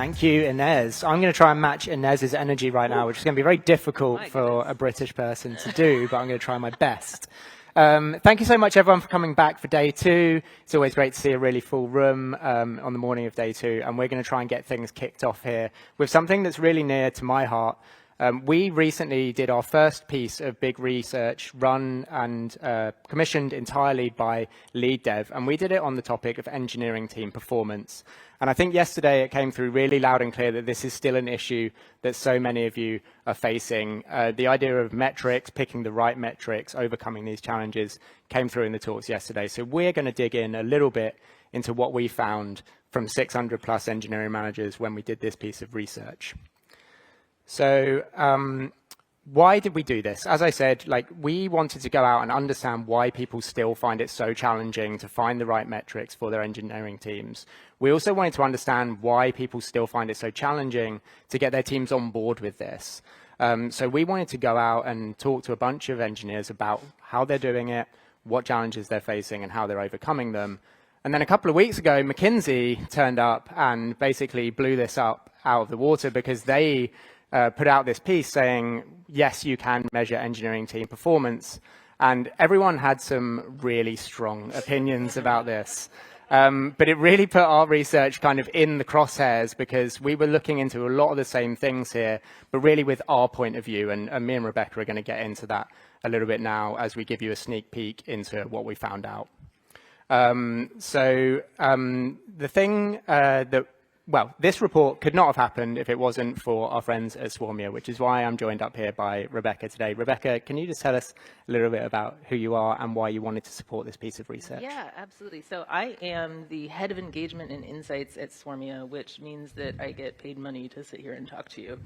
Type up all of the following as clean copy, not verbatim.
Thank you, Inez. I'm going to try and match Inez's energy right now, which is going to be very difficult for a British person to do, but I'm going to try my best. Thank you so much, everyone, for coming back for day 2. It's always great to see a really full room on the morning of day 2, and we're going to try and get things kicked off here with something that's really near to my heart. We recently did our first piece of big research run and commissioned entirely by LeadDev, and we did it on the topic of engineering team performance. And I think yesterday it came through really loud and clear that this is still an issue that so many of you are facing. The idea of metrics, picking the right metrics, overcoming these challenges came through in the talks yesterday. So we're going to dig in a little bit into what we found from 600 plus engineering managers when we did this piece of research. So why did we do this? As I said, we wanted to go out and understand why people still find it so challenging to find the right metrics for their engineering teams. We also wanted to understand why people still find it so challenging to get their teams on board with this. So we wanted to go out and talk to a bunch of engineers about how they're doing it, what challenges they're facing, and how they're overcoming them. And then a couple of weeks ago, McKinsey turned up and basically blew this up out of the water because they put out this piece saying, yes, you can measure engineering team performance. And everyone had some really strong opinions about this. But it really put our research kind of in the crosshairs because we were looking into a lot of the same things here, but really with our point of view. And me and Rebecca are going to get into that a little bit now as we give you a sneak peek into what we found out. The thing well, this report could not have happened if it wasn't for our friends at Swarmia, which is why I'm joined up here by Rebecca today. Rebecca, can you just tell us a little bit about who you are and why you wanted to support this piece of research? Yeah, absolutely. So I am the head of engagement and insights at Swarmia, which means that I get paid money to sit here and talk to you,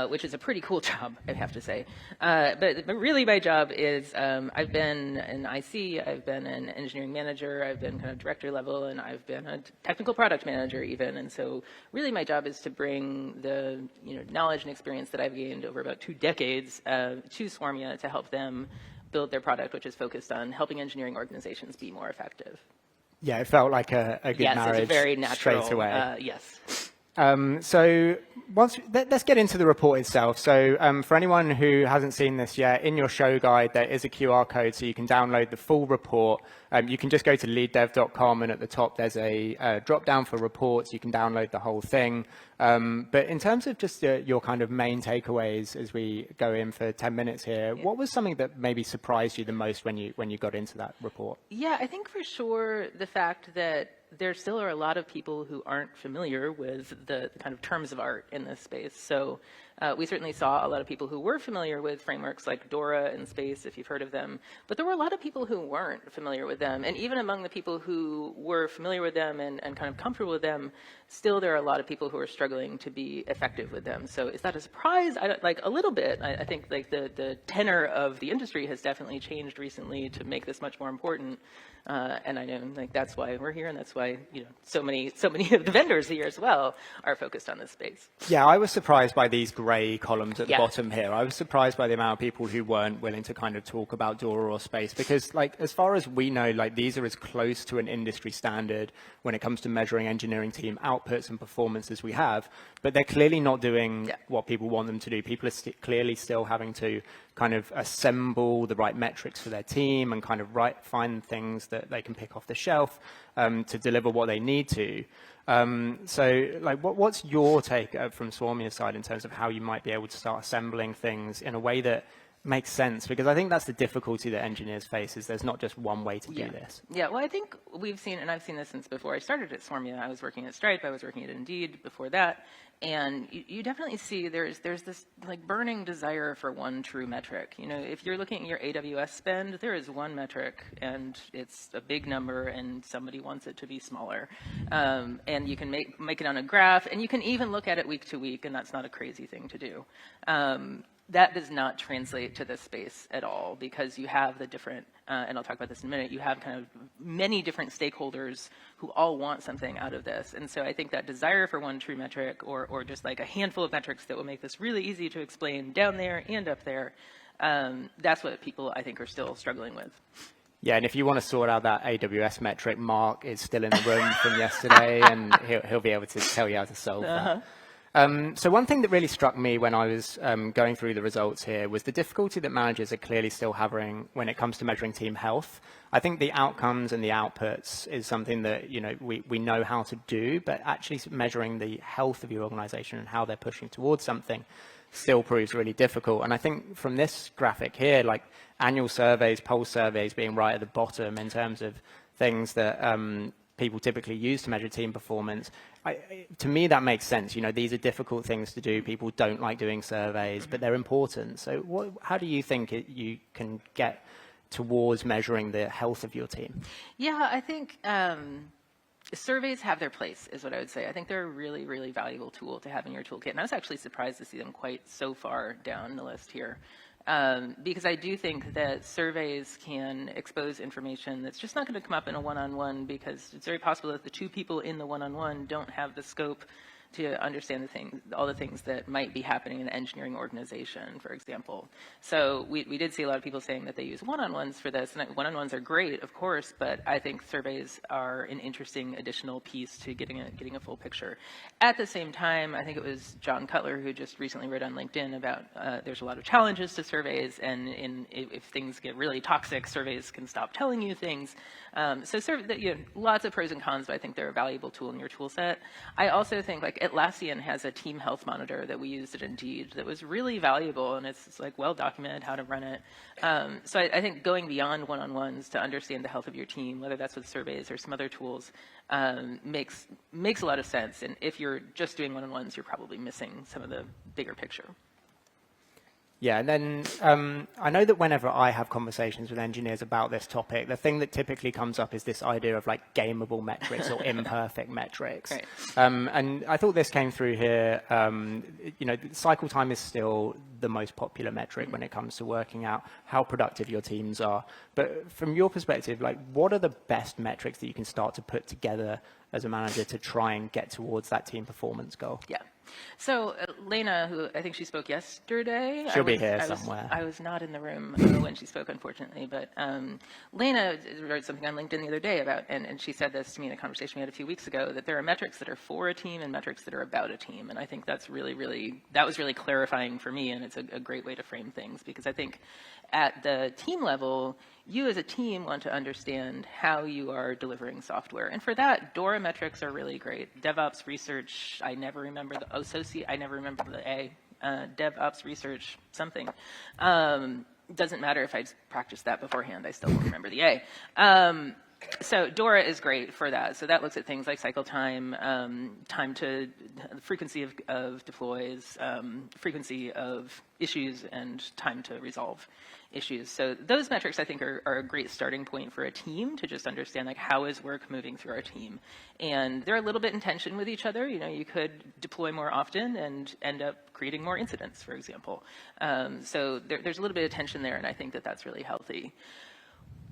which is a pretty cool job, I have to say. But really my job is I've been an IC, I've been an engineering manager, I've been kind of director level, and I've been a technical product manager even. And so really my job is to bring the knowledge and experience that I've gained over about 2 decades to Swarmia to help them build their product, which is focused on helping engineering organizations be more effective. Yeah, it felt like a good marriage. Yes, it's a very natural. Straight away. Yes. So let's get into the report itself. So for anyone who hasn't seen this yet, in your show guide, there is a QR code so you can download the full report. You can just go to leaddev.com, and at the top there's a drop down for reports. You can download the whole thing. But in terms of just your kind of main takeaways as we go in for 10 minutes here, what was something that maybe surprised you the most when you got into that report? Yeah, I think for sure the fact that there still are a lot of people who aren't familiar with the kind of terms of art in this space. So we certainly saw a lot of people who were familiar with frameworks like Dora and Space, if you've heard of them, but there were a lot of people who weren't familiar with them. And even among the people who were familiar with them and kind of comfortable with them, still there are a lot of people who are struggling to be effective with them. So is that a surprise? A little bit. I think the tenor of the industry has definitely changed recently to make this much more important. And I know that's why we're here, and that's why so many of the vendors here as well are focused on this space. Yeah, I was surprised by these grey columns at the bottom here. I was surprised by the amount of people who weren't willing to kind of talk about Dora or Space because, as far as we know, these are as close to an industry standard when it comes to measuring engineering team outputs and performance as we have. But they're clearly not doing what people want them to do. People are clearly still having to kind of assemble the right metrics for their team and kind of find things that they can pick off the shelf to deliver what they need to. What's your take from Swarmia's side in terms of how you might be able to start assembling things in a way that makes sense? Because I think that's the difficulty that engineers face, is there's not just one way to do this. Yeah, well, I think we've seen, and I've seen this since before I started at Swarmia. I was working at Stripe, I was working at Indeed before that. And you definitely see there's this burning desire for one true metric. If you're looking at your AWS spend, there is one metric, and it's a big number, and somebody wants it to be smaller. And you can make it on a graph, and you can even look at it week to week, and that's not a crazy thing to do. That does not translate to this space at all because you have the different, and I'll talk about this in a minute, you have kind of many different stakeholders who all want something out of this. And so I think that desire for one true metric or just a handful of metrics that will make this really easy to explain down there and up there, that's what people, I think, are still struggling with. Yeah, and if you want to sort out that AWS metric, Mark is still in the room from yesterday, and he'll be able to tell you how to solve that. So one thing that really struck me when I was going through the results here was the difficulty that managers are clearly still having when it comes to measuring team health. I think the outcomes and the outputs is something that we know how to do, but actually measuring the health of your organization and how they're pushing towards something still proves really difficult. And I think from this graphic here, like annual surveys, pulse surveys being right at the bottom in terms of things that people typically use to measure team performance, to me that makes sense. These are difficult things to do. People don't like doing surveys, but they're important. So how do you think you can get towards measuring the health of your team? Yeah, I think surveys have their place, is what I would say. I think they're a really, really valuable tool to have in your toolkit. And I was actually surprised to see them quite so far down the list here. Because I do think that surveys can expose information that's just not going to come up in a one-on-one, because it's very possible that the two people in the one-on-one don't have the scope to understand all the things that might be happening in the engineering organization, for example. So we did see a lot of people saying that they use one-on-ones for this, and one-on-ones are great, of course, but I think surveys are an interesting additional piece to getting a full picture. At the same time, I think it was John Cutler who just recently wrote on LinkedIn about there's a lot of challenges to surveys, and if things get really toxic, surveys can stop telling you things. So lots of pros and cons, but I think they're a valuable tool in your tool set. I also think Atlassian has a team health monitor that we used at Indeed that was really valuable, and it's well documented how to run it. So I think going beyond one-on-ones to understand the health of your team, whether that's with surveys or some other tools, makes a lot of sense. And if you're just doing one-on-ones, you're probably missing some of the bigger picture. Yeah, and then I know that whenever I have conversations with engineers about this topic, the thing that typically comes up is this idea of gameable metrics or imperfect metrics. Right. And I thought this came through here. Cycle time is still the most popular metric when it comes to working out how productive your teams are. But from your perspective, what are the best metrics that you can start to put together as a manager to try and get towards that team performance goal? Yeah. So Lena, who I think she spoke yesterday. She'll be here somewhere. I was not in the room when she spoke, unfortunately. But Lena wrote something on LinkedIn the other day about, and she said this to me in a conversation we had a few weeks ago, that there are metrics that are for a team and metrics that are about a team. And I think that was really clarifying for me, and it's a great way to frame things, because I think at the team level, you as a team want to understand how you are delivering software. And for that, DORA metrics are really great. DevOps research, I never remember the A. DevOps research something. Doesn't matter if I practiced that beforehand, I still won't remember the A. So DORA is great for that. So that looks at things like cycle time, frequency of deploys, frequency of issues, and time to resolve issues. So those metrics, I think, are a great starting point for a team to just understand how is work moving through our team. And they're a little bit in tension with each other. You could deploy more often and end up creating more incidents, for example. So there's a little bit of tension there, and I think that that's really healthy.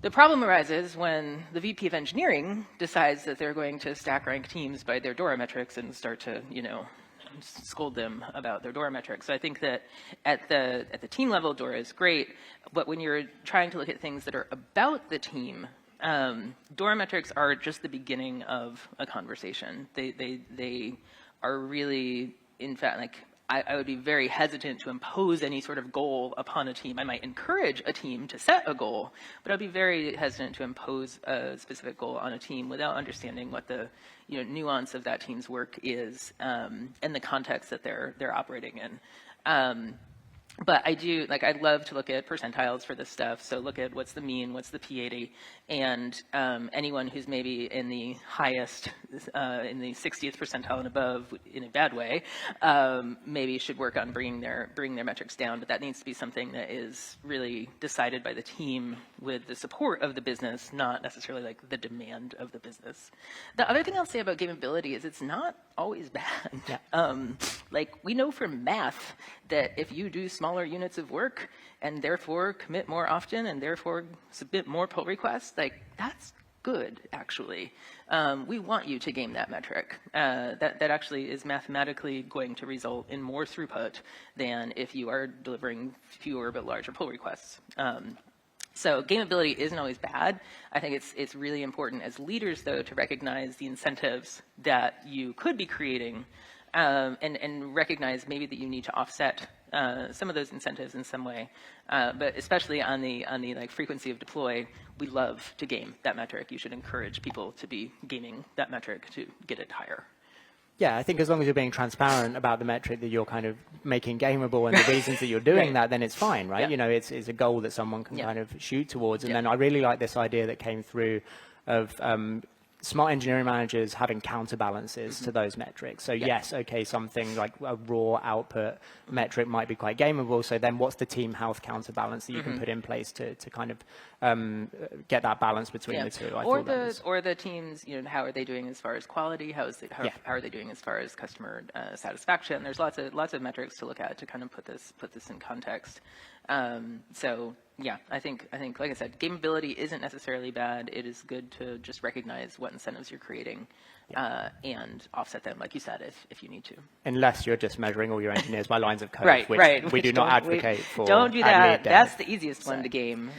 The problem arises when the VP of engineering decides that they're going to stack rank teams by their DORA metrics and start to, scold them about their DORA metrics. So I think that at the team level, DORA is great, but when you're trying to look at things that are about the team, DORA metrics are just the beginning of a conversation. They are really, in fact, I would be very hesitant to impose any sort of goal upon a team. I might encourage a team to set a goal, but I'd be very hesitant to impose a specific goal on a team without understanding what the nuance of that team's work is, and the context that they're operating in. But I do, I love to look at percentiles for this stuff. So look at what's the mean, what's the P80, and anyone who's maybe in the highest, in the 60th percentile and above in a bad way, maybe should work on bringing their metrics down. But that needs to be something that is really decided by the team with the support of the business, not necessarily the demand of the business. The other thing I'll say about gameability is it's not always bad. Yeah. We know from math that if you do smaller units of work and therefore commit more often and therefore submit more pull requests, that's good, actually. We want you to game that metric. That actually is mathematically going to result in more throughput than if you are delivering fewer but larger pull requests. So gameability isn't always bad. I think it's really important as leaders, though, to recognize the incentives that you could be creating, and recognize maybe that you need to offset some of those incentives in some way. But especially on the like frequency of deploy, we love to game that metric. You should encourage people to be gaming that metric to get it higher. Yeah, I think as long as you're being transparent about the metric that you're kind of making gameable and the reasons that you're doing that, then it's fine, right? Yeah. You know, it's a goal that someone can kind of shoot towards. And Yeah. then I really like this idea that came through of smart engineering managers having counterbalances to those metrics. So yes, okay, something like a raw output metric might be quite gameable. So then what's the team health counterbalance that you can put in place to kind of get that balance between the two? Or the teams, you know, how are they doing as far as quality? How are they doing as far as customer satisfaction? There's lots of metrics to look at to kind of put this in context. So yeah, I think like I said, gameability isn't necessarily bad. It is good to just recognize what incentives you're creating and offset them, like you said, if you need to. Unless you're just measuring all your engineers by lines of code, which we do not advocate for. Don't do that. That's the easiest one to game.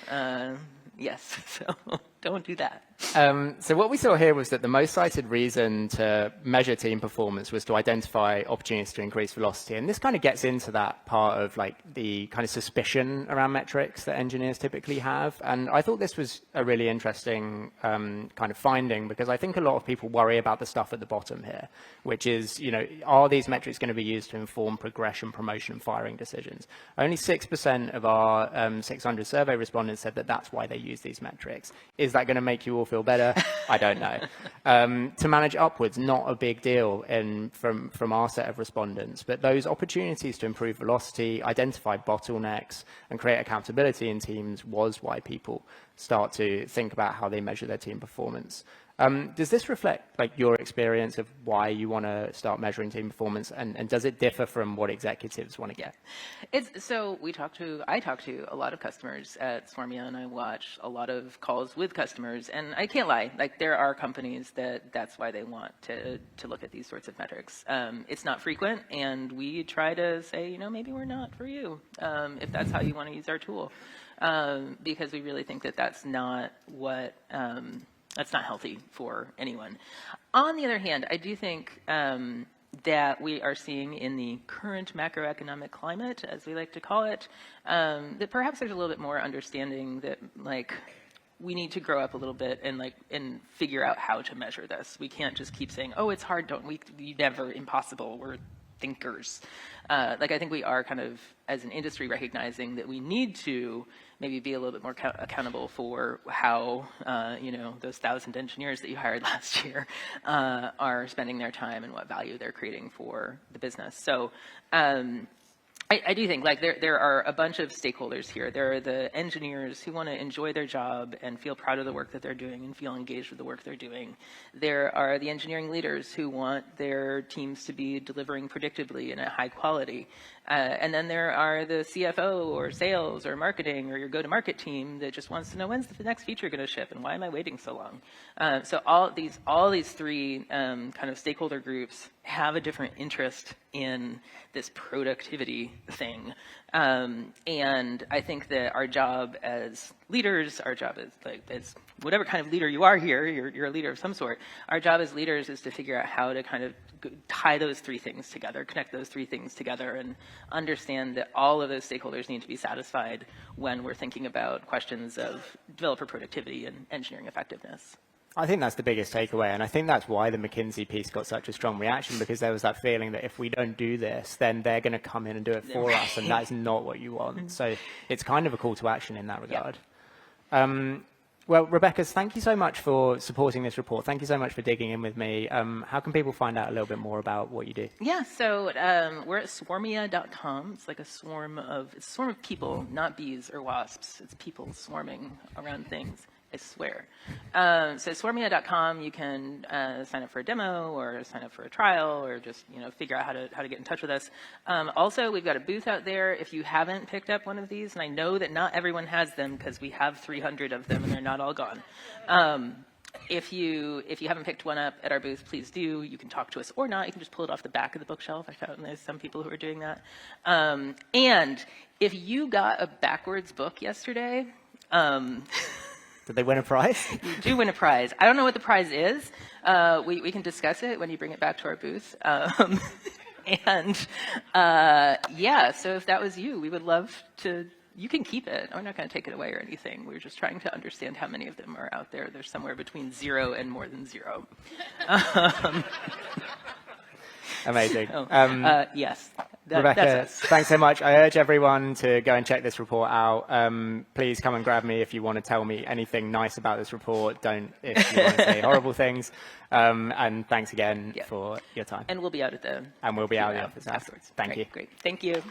Yes, so don't do that. So what we saw here was that the most cited reason to measure team performance was to identify opportunities to increase velocity. And this kind of gets into that part of like the kind of suspicion around metrics that engineers typically have. And I thought this was a really interesting kind of finding, because I think a lot of people worry about the stuff at the bottom here, which is, you know, are these metrics going to be used to inform progression, promotion, and firing decisions? Only 6% of our 600 survey respondents said that that's why they use these metrics. Is that going to make you all feel better? I don't know. To manage upwards, not a big deal from our set of respondents, but those opportunities to improve velocity, identify bottlenecks, and create accountability in teams was why people start to think about how they measure their team performance. Does this reflect like your experience of why you want to start measuring team performance, and does it differ from what executives want to get? So I talk to a lot of customers at Swarmia, and I watch a lot of calls with customers, and I can't lie, like there are companies that's why they want to look at these sorts of metrics. It's not frequent, and we try to say, you know, maybe we're not for you, if that's how you want to use our tool, because we really think that that's not what that's not healthy for anyone. On the other hand, I do think that we are seeing in the current macroeconomic climate, as we like to call it, that perhaps there's a little bit more understanding that like we need to grow up a little bit and figure out how to measure this. We can't just keep saying, oh, it's hard, you never, impossible, we're thinkers. Like I think we are kind of, as an industry, recognizing that we need to maybe be a little bit more accountable for how, you know, those 1,000 engineers that you hired last year are spending their time and what value they're creating for the business. So I do think like there are a bunch of stakeholders here. There are the engineers who want to enjoy their job and feel proud of the work that they're doing and feel engaged with the work they're doing. There are the engineering leaders who want their teams to be delivering predictably and at high quality. And then there are the CFO or sales or marketing or your go-to-market team that just wants to know, when's the next feature going to ship and why am I waiting so long? So all these three kind of stakeholder groups have a different interest in this productivity thing. And I think that our job as leaders, our job as whatever kind of leader you are here, you're a leader of some sort. Our job as leaders is to figure out how to kind of tie those three things together, connect those three things together, and understand that all of those stakeholders need to be satisfied when we're thinking about questions of developer productivity and engineering effectiveness. I think that's the biggest takeaway, and I think that's why the McKinsey piece got such a strong reaction, because there was that feeling that if we don't do this, then they're going to come in and do it for us, and that's not what you want. So it's kind of a call to action in that regard. Yep. Well, Rebecca, thank you so much for supporting this report. Thank you so much for digging in with me. How can people find out a little bit more about what you do? Yeah, so we're at swarmia.com. It's like a swarm of people, not bees or wasps. It's people swarming around things. I swear. So swarmia.com, you can sign up for a demo or sign up for a trial or just, you know, figure out how to get in touch with us. Also, we've got a booth out there. If you haven't picked up one of these, and I know that not everyone has them because we have 300 of them and they're not all gone. If you haven't picked one up at our booth, please do. You can talk to us or not. You can just pull it off the back of the bookshelf. I found there's some people who are doing that. And if you got a backwards book yesterday, Did they win a prize? You do win a prize. I don't know what the prize is. We can discuss it when you bring it back to our booth. Yeah, so if that was you, we would love to. You can keep it. I'm not going to take it away or anything. We're just trying to understand how many of them are out there. There's somewhere between 0 and more than 0. Amazing. Yes. Rebecca, that's us. thanks so much. I urge everyone to go and check this report out. Please come and grab me if you want to tell me anything nice about this report. Don't if you want to say horrible things. And thanks again for your time. And we'll be out at the... And we'll be out of the office afterwards. Thank you. Great. Thank you.